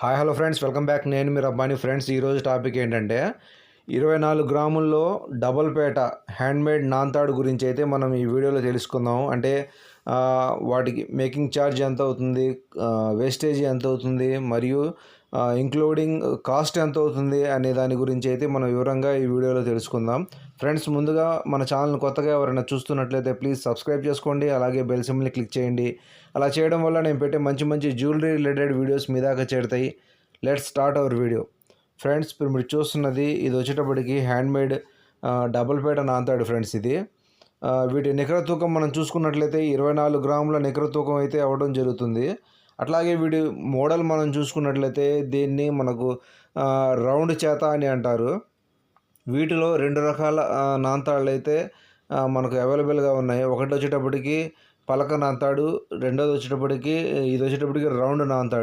Hi hello friends, welcome back. నేను మీ Rabbani. Friends, ఈరోజు topic ఏంటంటే 24 గ్రాముల్లో డబల్ పేట హ్యాండ్మేడ్ నాన్తాడు గురించి అయితే మనం ఈ వీడియోలో తెలుసుకుందాం. అంటే వాటికి మేకింగ్ ఛార్జ్ ఎంత అవుతుంది, వేస్టేజ్ ఎంత అవుతుంది, మరియు ఇంక్లూడింగ్ కాస్ట్ ఎంత అవుతుంది అనే దాని గురించి అయితే మనం వివరంగా ఈ వీడియోలో తెలుసుకుందాం. ఫ్రెండ్స్, ముందుగా మన ఛానల్ని కొత్తగా ఎవరైనా చూస్తున్నట్లయితే ప్లీజ్ సబ్స్క్రైబ్ చేసుకోండి, అలాగే బెల్ సింబల్ని క్లిక్ చేయండి. అలా చేయడం వల్ల నేను పెట్టే మంచి మంచి జ్యువెలరీ రిలేటెడ్ వీడియోస్ మీ దాకా చేరుతాయి. Let's start our video. Friends, ఇప్పుడు మీరు చూస్తున్నది ఇది వచ్చేటప్పటికి హ్యాండ్మేడ్ డబుల్ పేట నాన్తాడు. ఫ్రెండ్స్, ఇది వీటి నికర తూకం మనం చూసుకున్నట్లయితే 24 గ్రాముల నికర తూకం అయితే అవ్వడం జరుగుతుంది. అట్లాగే వీడి మోడల్ మనం చూసుకున్నట్లయితే దీన్ని మనకు రౌండ్ చేత అని అంటారు. వీటిలో 2 రకాల నాన్తాళ్ళు అయితే మనకు అవైలబుల్గా ఉన్నాయి. ఒకటి వచ్చేటప్పటికి పలక నాన్తాడు, రెండోది వచ్చేటప్పటికి ఇది వచ్చేటప్పటికి రౌండ్ నాన్తాడు.